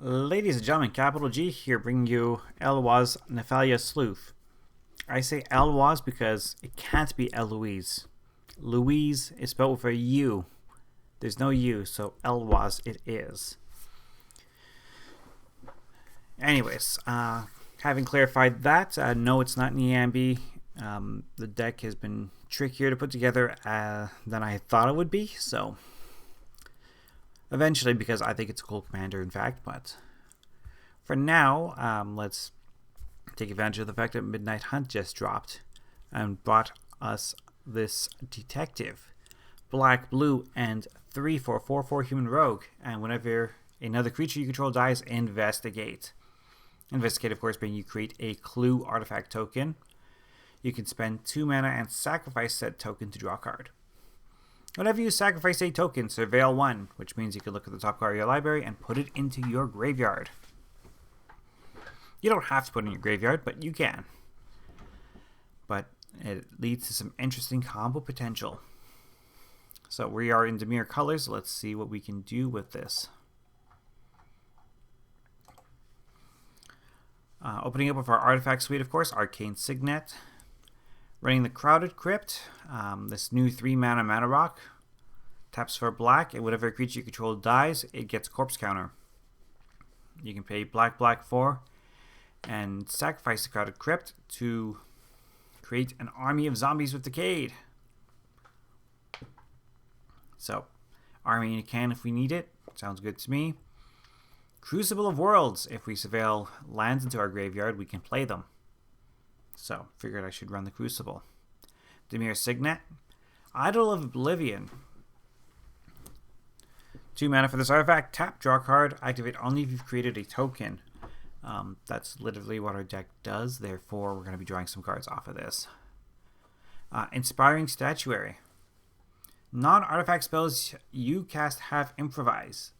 Ladies and gentlemen, Capital G here bringing you Eloise Nephalia Sleuth. I say Eloise because it can't be Eloise. Louise is spelled with a U. There's no U, so Eloise it is. Anyways, having clarified that, no, it's not Niambi. The deck has been trickier to put together than I thought it would be, so eventually, because I think it's a cool commander, in fact. But for now, let's take advantage of the fact that Midnight Hunt just dropped and brought us this detective. Black, blue, and 3 for a 4/4 human rogue. And whenever another creature you control dies, investigate. Investigate, of course, being you create a clue artifact token. You can spend 2 mana and sacrifice said token to draw a card. Whenever you sacrifice a token, surveil 1, which means you can look at the top card of your library and put it into your graveyard. You don't have to put it in your graveyard, but you can. But it leads to some interesting combo potential. So we are in Dimir colors. Let's see what we can do with this. Opening up with our artifact suite, of course, Arcane Signer. Running the Crowded Crypt, this new 3 mana rock. Taps for black, and whenever a creature you control dies, it gets corpse counter. You can pay black 4 and sacrifice the Crowded Crypt to create an army of zombies with Decayed. So, army in a can if we need it. Sounds good to me. Crucible of Worlds. If we surveil lands into our graveyard, we can play them. So, figured I should run the Crucible. Dimir Signet. Idol of Oblivion. 2 mana for this artifact. Tap, draw a card. Activate only if you've created a token. That's literally what our deck does. Therefore, we're going to be drawing some cards off of this. Inspiring Statuary. Non-artifact spells you cast have Improvise.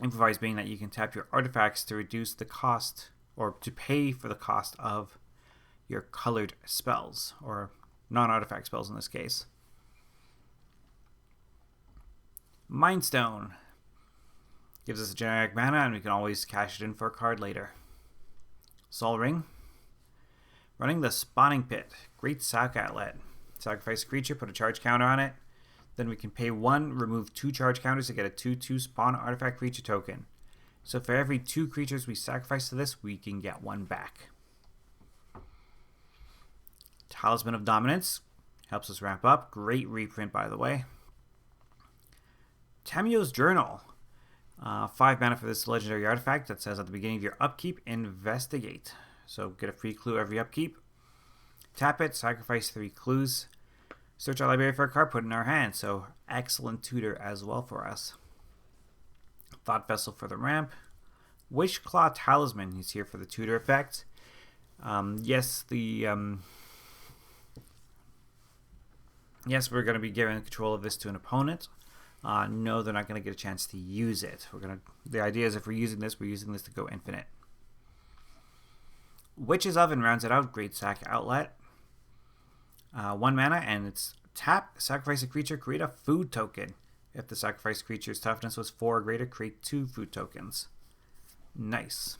Improvise being that you can tap your artifacts to reduce the cost, or to pay for the cost of your colored spells, or non-artifact spells in this case. Mind Stone gives us a generic mana, and we can always cash it in for a card later. Sol Ring. Running the Spawning Pit. Great Sack Outlet. Sacrifice a creature, put a charge counter on it. Then we can pay 1, remove 2 charge counters to get a 2/2 spawn artifact creature token. So for every 2 creatures we sacrifice to this, we can get 1 back. Talisman of Dominance helps us ramp up. Great reprint, by the way. Tamio's Journal. 5 mana for this legendary artifact that says at the beginning of your upkeep, investigate. So get a free clue every upkeep. Tap it, sacrifice 3 clues. Search our library for a card, put it in our hand. So excellent tutor as well for us. Thought Vessel for the ramp. Wishclaw Talisman. He's here for the tutor effect. Yes, we're going to be giving control of this to an opponent. No, they're not going to get a chance to use it. The idea is if we're using this to go infinite. Witch's Oven rounds it out. Great Sack Outlet. 1 mana, and it's tap, sacrifice a creature, create a food token. If the sacrificed creature's toughness was 4 or greater, create 2 food tokens. Nice.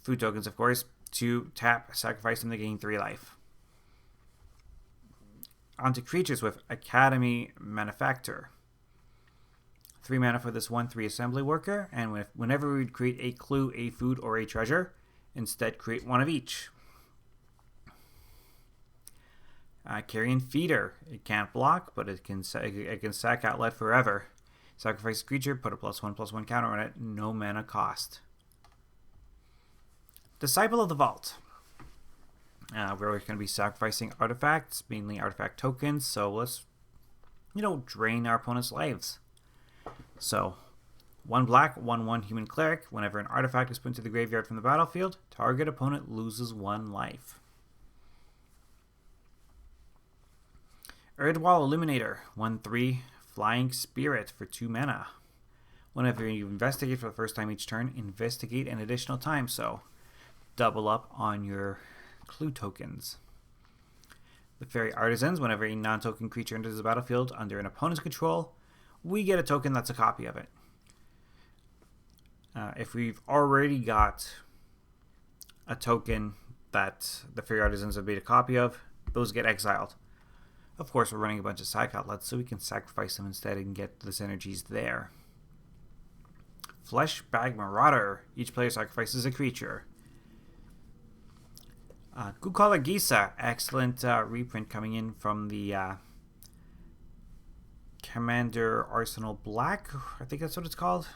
Food tokens, of course. 2, tap, sacrifice them to gain 3 life. Onto creatures with Academy Manufactor. 3 mana for this 1/3 assembly worker, and whenever we would create a clue, a food, or a treasure, instead create 1 of each. Carrion Feeder. It can't block, but it can sack outlet forever. Sacrifice a creature, put a +1/+1 counter on it, no mana cost. Disciple of the Vault. We're going to be sacrificing artifacts, mainly artifact tokens, so let's, drain our opponent's lives. So, 1 black, 1/1 human cleric. Whenever an artifact is put into the graveyard from the battlefield, target opponent loses 1 life. Erdwall Illuminator. 1/3 Flying Spirit for 2 mana. Whenever you investigate for the first time each turn, investigate an additional time, so double up on your clue tokens. The Faerie Artisans. Whenever a non-token creature enters the battlefield under an opponent's control, we get a token that's a copy of it. If we've already got a token that the Faerie Artisans have made a copy of, those get exiled. Of course, we're running a bunch of sack outlets, so we can sacrifice them instead and get the synergies there. Fleshbag Marauder. Each player sacrifices a creature. Gukala Gisa. Excellent reprint coming in from the Commander Arsenal Black. I think that's what it's called.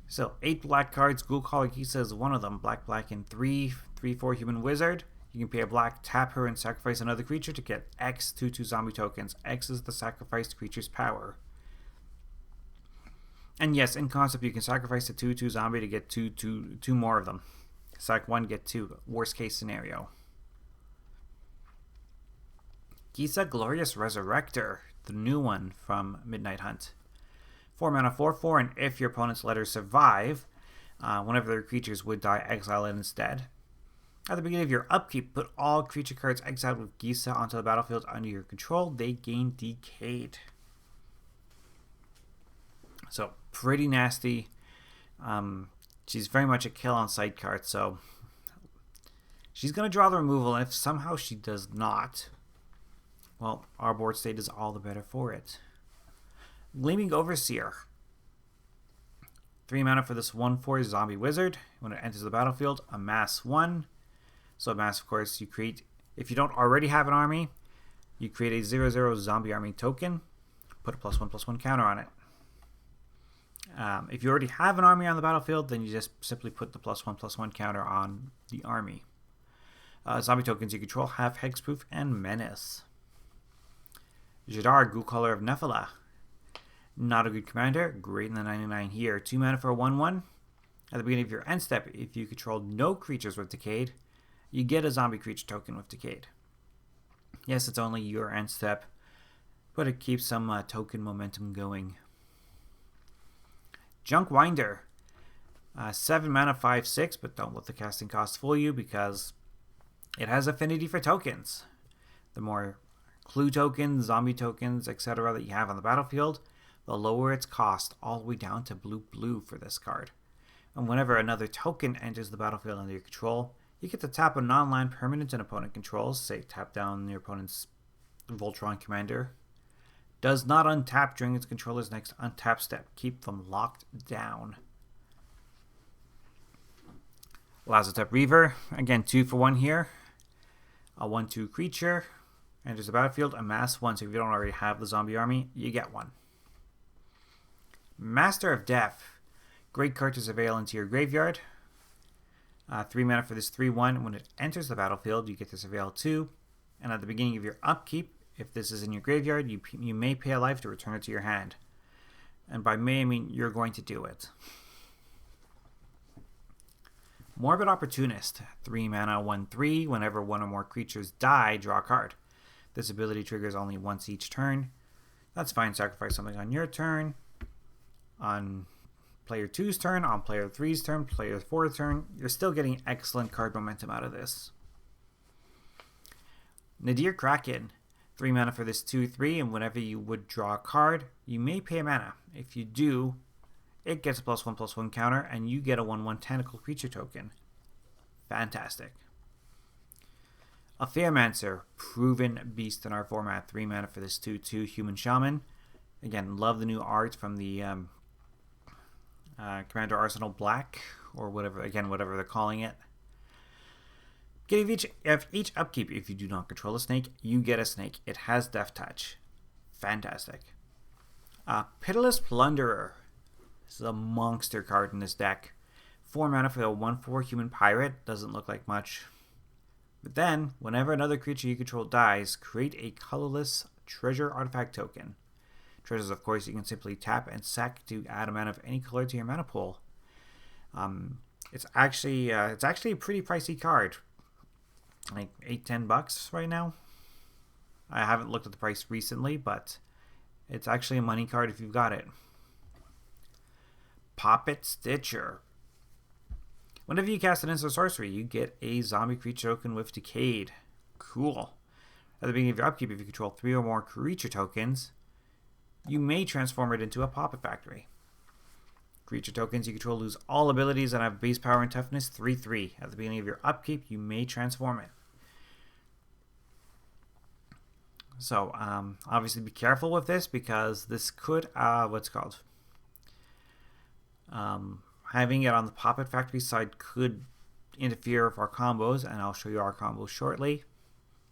So, 8 black cards. Gukala Gisa is one of them. Black, and 3/4 human wizard. You can pay a black, tap her, and sacrifice another creature to get X 2/2 zombie tokens. X is the sacrificed creature's power. And yes, in concept, you can sacrifice a 2/2 zombie to get two more of them. Sack 1, get 2. Worst case scenario. Gisa Glorious Resurrector, the new one from Midnight Hunt. 4 mana, 4/4, and if your opponent's letters survive, whenever their creatures would die, exile it instead. At the beginning of your upkeep, put all creature cards exiled with Gisa onto the battlefield under your control. They gain Decayed. So, pretty nasty. She's very much a kill on sight card, so she's going to draw the removal, and if somehow she does not, well, our board state is all the better for it. Gleaming Overseer. 3 mana for this 1/4 zombie wizard. When it enters the battlefield, amass 1. So amass, of course, you create, if you don't already have an army, you create a 0/0 zombie army token, put a +1/+1 counter on it. If you already have an army on the battlefield, then you just simply put the +1/+1 counter on the army. Zombie tokens you control have Hexproof and Menace. Jadar, Ghoulcaller of Nephalia. Not a good commander, great in the 99 here. 2 mana for a 1/1. At the beginning of your end step, if you control no creatures with Decayed, you get a zombie creature token with Decayed. Yes, it's only your end step, but it keeps some token momentum going. Junkwinder. 7 mana, 5/6, but don't let the casting cost fool you because it has affinity for tokens. The more clue tokens, zombie tokens, etc. that you have on the battlefield, the lower its cost, all the way down to blue for this card. And whenever another token enters the battlefield under your control, you get to tap a non-land permanent an opponent controls, say tap down your opponent's Voltron commander. Does not untap during its controller's next untap step. Keep them locked down. Lazotep Reaver. Again, 2 for 1 here. A 1/2 creature. Enters the battlefield. Amass 1. So if you don't already have the zombie army, you get 1. Master of Death. Great card to surveil into your graveyard. 3 mana for this 3/1. When it enters the battlefield, you get to surveil 2. And at the beginning of your upkeep, if this is in your graveyard, you may pay a life to return it to your hand. And by may, I mean you're going to do it. Morbid Opportunist. 3 mana, 1/3. Whenever one or more creatures die, draw a card. This ability triggers only once each turn. That's fine. Sacrifice something on your turn. On player 2's turn. On player 3's turn. Player 4's turn. You're still getting excellent card momentum out of this. Nadir Kraken. 3 mana for this 2/3, and whenever you would draw a card, you may pay a mana. If you do, it gets a +1/+1 counter, and you get a 1/1 tentacle creature token. Fantastic. A Fearmancer, proven beast in our format. 3 mana for this 2/2 human shaman. Again, love the new art from the Commander Arsenal Black, or whatever they're calling it. Each upkeep, if you do not control a snake, you get a snake. It has Death Touch. Fantastic. Pitiless Plunderer. This is a monster card in this deck. 4 mana for the 1/4 human pirate. Doesn't look like much. But then, whenever another creature you control dies, create a colorless treasure artifact token. Treasures, of course, you can simply tap and sack to add a mana of any color to your mana pool. It's actually a pretty pricey card. Like $8-10 right now. I haven't looked at the price recently, but it's actually a money card if you've got it. Poppet Stitcher. Whenever you cast an instant sorcery, you get a zombie creature token with Decayed. Cool. At the beginning of your upkeep, if you control 3 or more creature tokens, you may transform it into a Poppet Factory. creature tokens you control lose all abilities that have base power and toughness 3/3. At the beginning of your upkeep, you may transform it. So, obviously be careful with this because this could, having it on the Puppet Factory side could interfere with our combos, and I'll show you our combos shortly.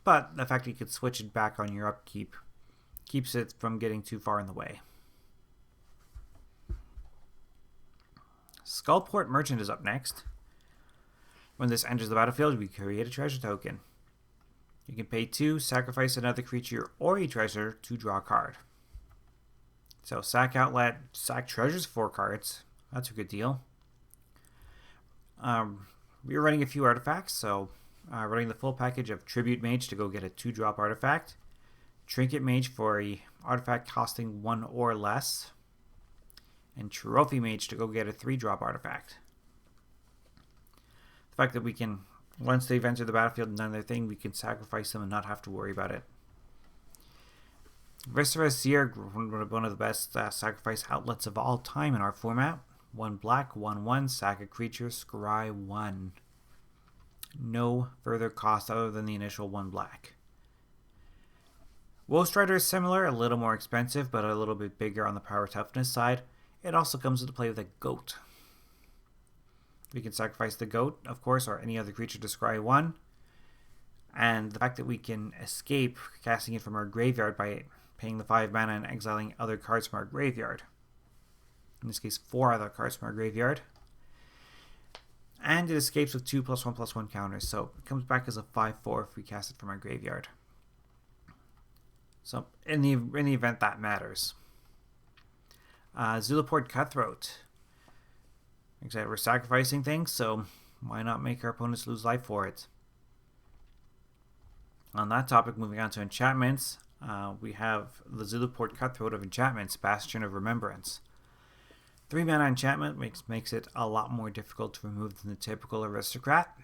But the fact that you could switch it back on your upkeep keeps it from getting too far in the way. Skullport Merchant is up next. When this enters the battlefield, we create a treasure token. You can pay 2, sacrifice another creature or a treasure to draw a card. So sack outlet, sack treasures 4 cards. That's a good deal. We're running a few artifacts, so running the full package of Tribute Mage to go get a 2-drop artifact. Trinket Mage for a artifact costing 1 or less. And Trophy Mage to go get a 3-drop artifact. The fact that we can, once they've entered the battlefield and done their thing, we can sacrifice them and not have to worry about it. Viscera Seer, one of the best sacrifice outlets of all time in our format. 1 black, 1/1, sack a creature, scry 1. No further cost other than the initial 1 black. Woe Strider is similar, a little more expensive, but a little bit bigger on the power toughness side. It also comes into play with a goat. We can sacrifice the goat, of course, or any other creature to scry 1. And the fact that we can escape casting it from our graveyard by paying the 5 mana and exiling other cards from our graveyard. In this case, 4 other cards from our graveyard. And it escapes with 2 +1/+1 counters, so it comes back as a 5/4 if we cast it from our graveyard. So, in the event that matters. Zulaport Cutthroat. Like I said, we're sacrificing things, so why not make our opponents lose life for it? On that topic, moving on to enchantments, we have the Zulaport Cutthroat of enchantments, Bastion of Remembrance. 3 mana enchantment makes it a lot more difficult to remove than the typical aristocrat.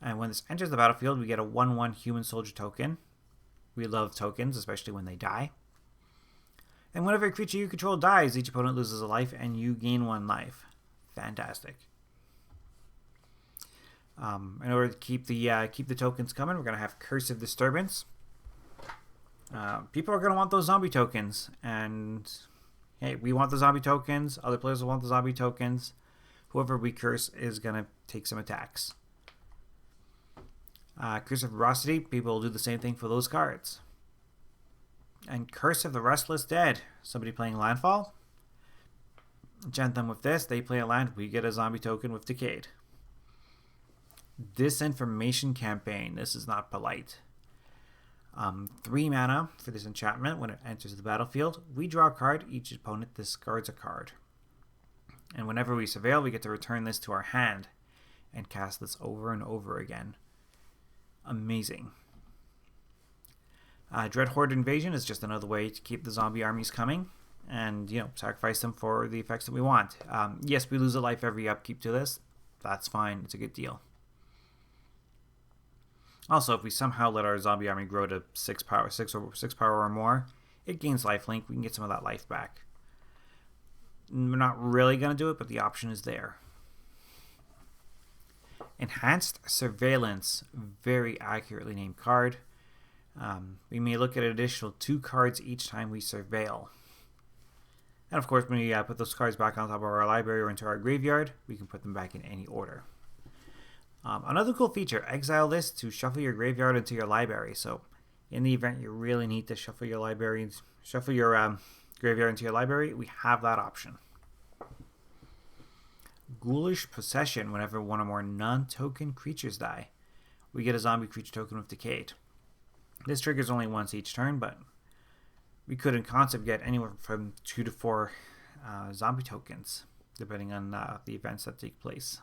And when this enters the battlefield, we get a 1/1 human soldier token. We love tokens, especially when they die. And whenever a creature you control dies, each opponent loses a life and you gain 1 life. Fantastic. In order to keep the tokens coming, we're going to have Curse of Disturbance. People are going to want those zombie tokens, and hey, we want the zombie tokens. Other players will want the zombie tokens. Whoever we curse is going to take some attacks. Curse of Ferocity, people will do the same thing for those cards. And Curse of the Restless Dead, somebody playing Landfall. Enchant them with this, they play a land, we get a zombie token with Decayed. Disinformation Campaign, this is not polite. 3 mana for this enchantment. When it enters the battlefield, we draw a card, each opponent discards a card. And whenever we surveil, we get to return this to our hand and cast this over and over again. Amazing. Dread Horde Invasion is just another way to keep the zombie armies coming and, sacrifice them for the effects that we want. Yes, we lose a life every upkeep to this. That's fine. It's a good deal. Also, if we somehow let our zombie army grow to 6 power or more, it gains lifelink. We can get some of that life back. We're not really going to do it, but the option is there. Enhanced Surveillance, very accurately named card. We may look at an additional 2 cards each time we surveil. And of course, when we put those cards back on top of our library or into our graveyard, we can put them back in any order. Another cool feature, exile this to shuffle your graveyard into your library. So in the event you really need to shuffle your graveyard into your library, we have that option. Ghoulish Procession, whenever 1 or more non-token creatures die, we get a zombie creature token with Decayed. This triggers only once each turn, but we could in concept get anywhere from 2 to 4 zombie tokens, depending on the events that take place.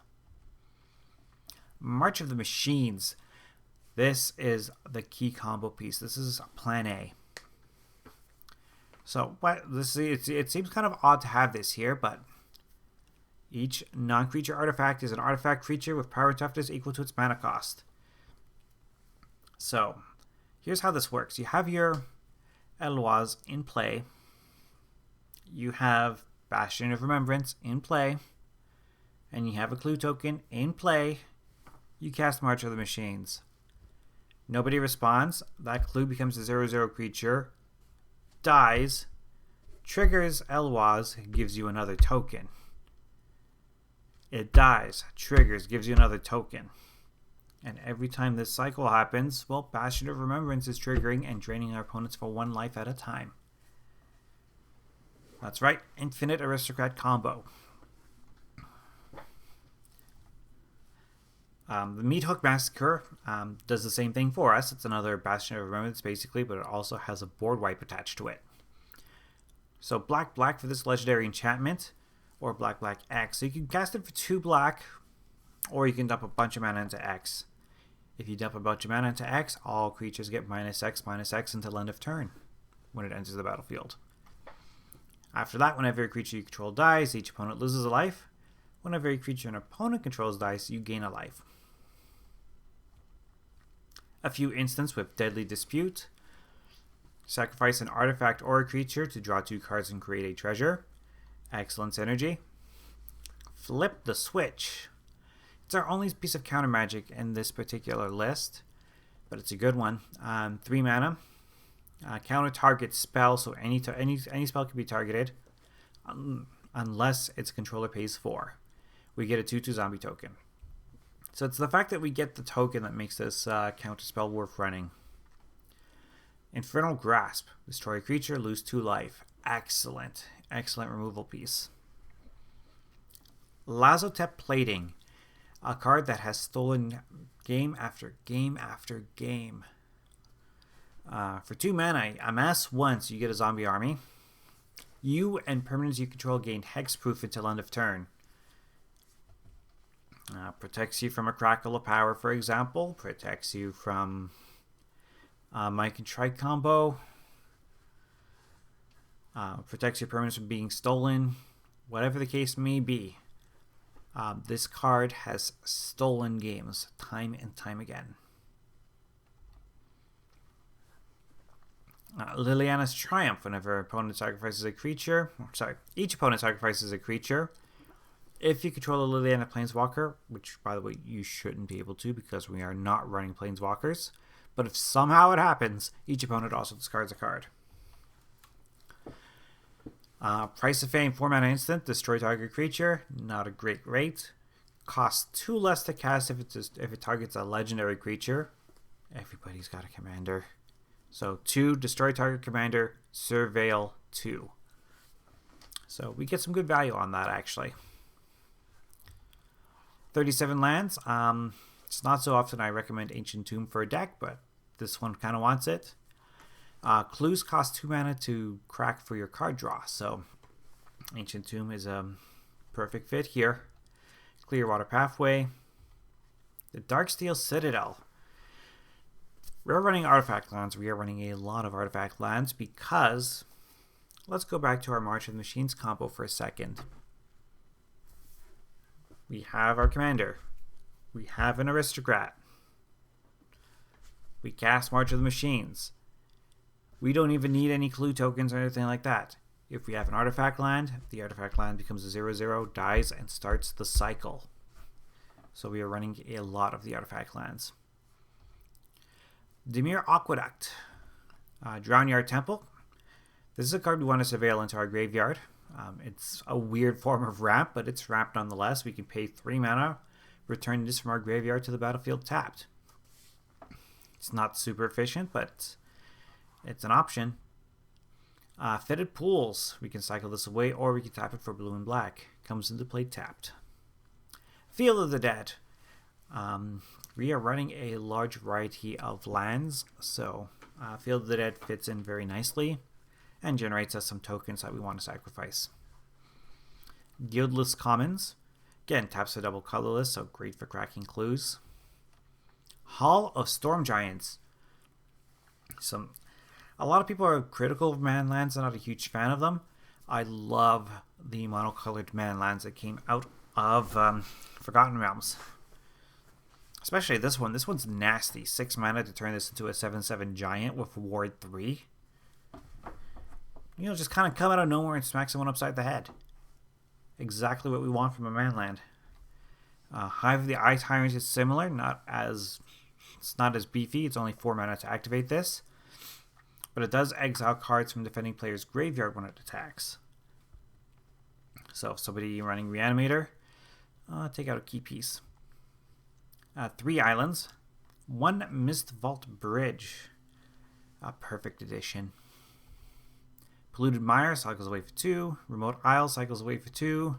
March of the Machines. This is the key combo piece. This is Plan A. So it seems kind of odd to have this here, but each non-creature artifact is an artifact creature with power toughness equal to its mana cost. So here's how this works. You have your Eloise in play. You have Bastion of Remembrance in play, and you have a clue token in play, you cast March of the Machines. Nobody responds. That clue becomes a 0/0 creature, dies, triggers Eloise, gives you another token. It dies, triggers, gives you another token. And every time this cycle happens, well, Bastion of Remembrance is triggering and draining our opponents for 1 life at a time. That's right, Infinite Aristocrat combo. The Mearhook Massacre does the same thing for us. It's another Bastion of Remembrance, basically, but it also has a board wipe attached to it. So black for this legendary enchantment, or black X. So you can cast it for 2 black, or you can dump a bunch of mana into X. If you dump a bunch of mana into X, all creatures get -X until end of turn when it enters the battlefield. After that, whenever a creature you control dies, each opponent loses a life. Whenever a creature an opponent controls dies, you gain a life. A few instances with Deadly Dispute. Sacrifice an artifact or a creature to draw 2 cards and create a treasure. Excellent synergy. Flip the Switch. It's our only piece of counter magic in this particular list, but it's a good one. 3 mana. Counter target spell, so any spell can be targeted unless its controller pays 4. We get a 2/2 zombie token. So it's the fact that we get the token that makes this counter spell worth running. Infernal Grasp. Destroy a creature, lose 2 life. Excellent removal piece. Lazotep Plating. A card that has stolen game after game after game. For 2 mana, amass once, you get a zombie army. You and permanents you control gain hexproof until end of turn. Protects you from a Crackle of Power, for example. Protects you from Mike and Trike combo. Protects your permanents from being stolen. Whatever the case may be. This card has stolen games time and time again. Liliana's Triumph. Whenever opponent sacrifices a creature, each opponent sacrifices a creature. If you control a Liliana Planeswalker, which by the way you shouldn't be able to because we are not running Planeswalkers, but if somehow it happens, each opponent also discards a card. Price of Fame, 4 mana instant, destroy target creature. Not a great rate. Costs 2 less to cast if it targets a legendary creature. Everybody's got a commander. So 2, destroy target commander, surveil 2. So we get some good value on that actually. 37 lands. It's not so often I recommend Ancient Tomb for a deck, but this one kind of wants it. Clues cost 2 mana to crack for your card draw, so Ancient Tomb is a perfect fit here. Clearwater Pathway. The Darksteel Citadel. We're running artifact lands. We are running a lot of artifact lands because, let's go back to our March of the Machines combo for a second. We have our commander. We have an aristocrat. We cast March of the Machines. We don't even need any clue tokens or anything like that. If we have an artifact land, the artifact land becomes a 0/0, dies, and starts the cycle. So we are running a lot of the artifact lands. Dimir Aqueduct. Drownyard Temple. This is a card we want to surveil into our graveyard. It's a weird form of ramp, but it's ramp nonetheless. We can pay 3 mana, return this from our graveyard to the battlefield tapped. It's not super efficient, but it's an option. Fetid Pools. We can cycle this away, or we can tap it for blue and black. Comes into play tapped. Field of the Dead. We are running a large variety of lands, so Field of the Dead fits in very nicely and generates us some tokens that we want to sacrifice. Guildless Commons. Again, taps a double colorless, so great for cracking clues. Hall of Storm Giants. A lot of people are critical of man lands. I'm not a huge fan of them. I love the monocolored man lands that came out of Forgotten Realms. Especially this one. This one's nasty. 6 mana to turn this into a 7/7 giant with Ward 3. You know, just kind of come out of nowhere and smack someone upside the head. Exactly what we want from a manland. Hive of the Eye Tyrant is similar, it's not as beefy. It's only 4 mana to activate this, but it does exile cards from defending player's graveyard when it attacks. So if somebody running Reanimator, take out a key piece. 3 islands, 1 Mist Vault Bridge, a perfect addition. Polluted Mire cycles away for 2. Remote Isle cycles away for 2.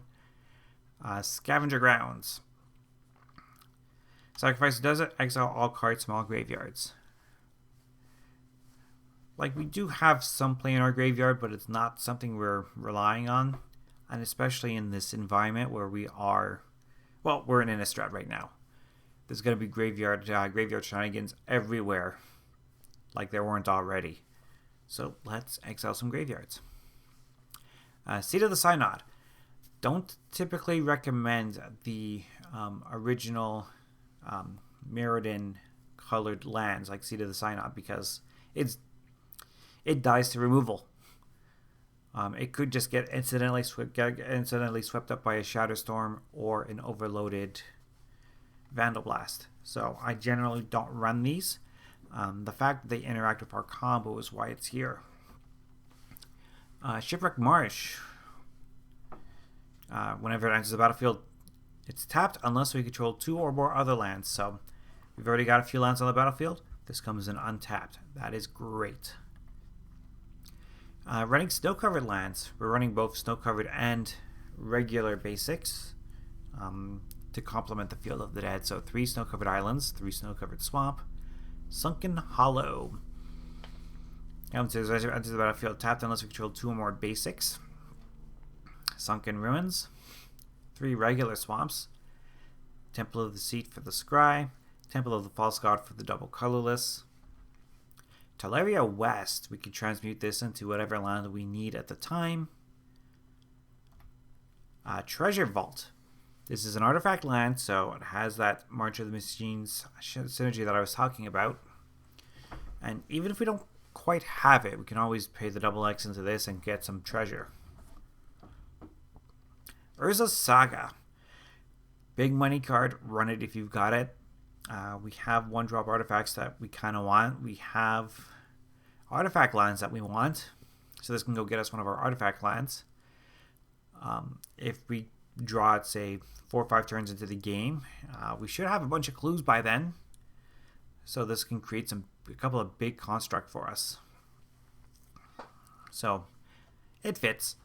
Scavenger Grounds. Sacrifice does it, exile all cards from all graveyards. Like, we do have some play in our graveyard, but it's not something we're relying on. And especially in this environment where we are... Well, we're in Innistrad right now. There's going to be graveyard shenanigans everywhere. Like there weren't already. So let's exile some graveyards. Seat of the Synod. Don't typically recommend the original Mirrodin colored lands like Seat of the Synod because it dies to removal. It could just get incidentally swept up by a Shatterstorm or an overloaded Vandal Blast. So I generally don't run these. The fact that they interact with our combo is why it's here. Shipwreck Marsh. Whenever it enters the battlefield, it's tapped unless we control 2 or more other lands. So we've already got a few lands on the battlefield. This comes in untapped. That is great. Running snow-covered lands. We're running both snow-covered and regular basics to complement the Field of the Dead. So 3 snow-covered islands, 3 snow-covered swamp. Sunken Hollow. Enters the battlefield tapped unless we control 2 or more basics. Sunken Ruins. 3 regular swamps. Temple of the Seat for the Scry. Temple of the False God for the double colorless. Teleria West. We can transmute this into whatever land we need at the time. Treasure Vault. This is an artifact land, so it has that March of the Machines synergy that I was talking about. And even if we don't quite have it, we can always pay the double X into this and get some treasure. Urza's Saga. Big money card. Run it if you've got it. We have 1-drop artifacts that we kind of want. We have artifact lands that we want. So this can go get us one of our artifact lands. If we draw it, say, 4 or 5 turns into the game, we should have a bunch of clues by then. So this can create a couple of big construct for us. So it fits.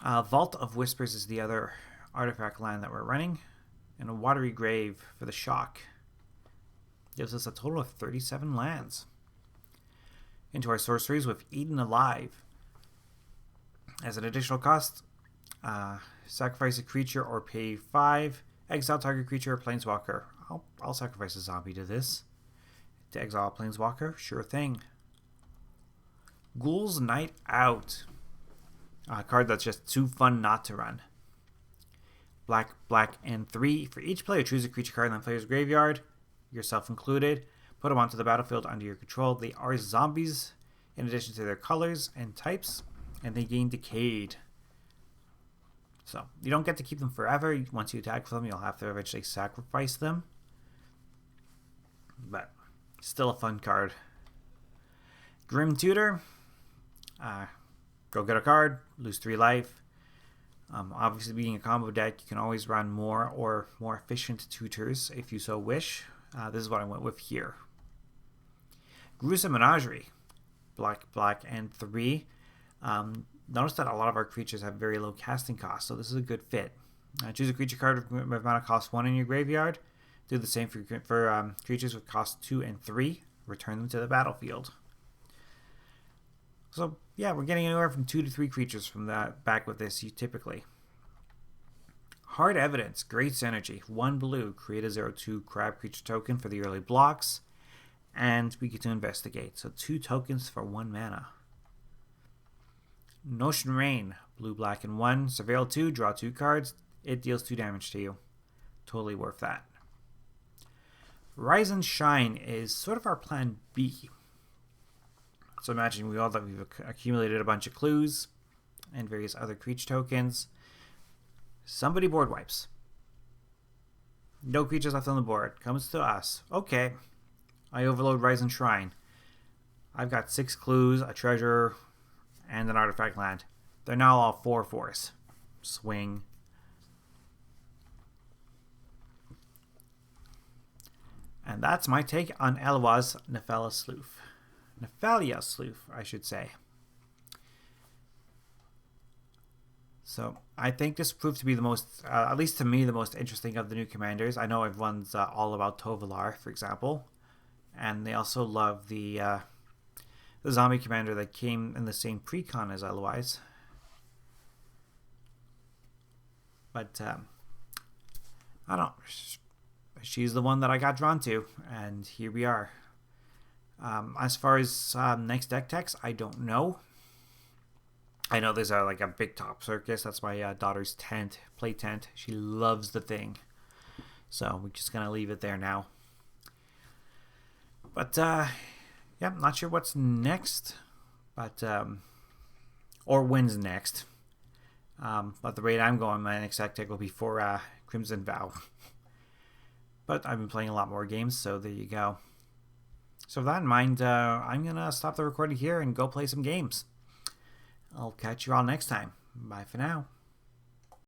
Vault of Whispers is the other artifact land that we're running. And a Watery Grave for the shock. Gives us a total of 37 lands. Into our sorceries with Eaten Alive. As an additional cost, sacrifice a creature or pay 5. Exile target creature or planeswalker. I'll sacrifice a zombie to this. To exile a planeswalker? Sure thing. Ghoul's Night Out. A card that's just too fun not to run. Black, black, and 3. For each player, choose a creature card in the player's graveyard, yourself included. Put them onto the battlefield under your control. They are zombies in addition to their colors and types, and they gain Decayed. So you don't get to keep them forever. Once you attack them, you'll have to eventually sacrifice them. But still a fun card. Grim Tutor. Go get a card, lose 3 life. Obviously, being a combo deck, you can always run more or more efficient tutors if you so wish. This is what I went with here. Gruesome Menagerie. Black, black, and 3. Notice that a lot of our creatures have very low casting costs, so this is a good fit. Choose a creature card with mana cost 1 in your graveyard. Do the same for creatures with cost 2 and 3. Return them to the battlefield. So, yeah, we're getting anywhere from 2 to 3 creatures from that back with this typically. Hard Evidence, great synergy. 1 blue, create a 0/2 crab creature token for the early blocks, and we get to investigate. So 2 tokens for 1 mana. Notion Rain, blue, black, and 1. Surveil 2, draw 2 cards. It deals 2 damage to you. Totally worth that. Rise and Shine is sort of our plan B. So imagine we've accumulated a bunch of clues and various other creature tokens. Somebody board wipes. No creatures left on the board. Comes to us. Okay. I overload Rising Shrine. I've got 6 clues, a treasure, and an artifact land. They're now all 4/4s. Swing. And that's my take on Eloise Nephalia Sleuth. Nephalia Sleuth, I should say. So I think this proved to be the most, at least to me, the most interesting of the new commanders. I know everyone's all about Tovalar, for example. And they also love the zombie commander that came in the same precon as Eloise. But I don't know. She's the one that I got drawn to, and here we are. As far as next deck techs, I don't know. I know there's like a big top circus. That's my daughter's tent, play tent. She loves the thing. So we're just going to leave it there now. But, yeah, I'm not sure what's next. But, or when's next. But the rate I'm going, my next deck tech will be for Crimson Vow. But I've been playing a lot more games, so there you go. So with that in mind, I'm going to stop the recording here and go play some games. I'll catch you all next time. Bye for now.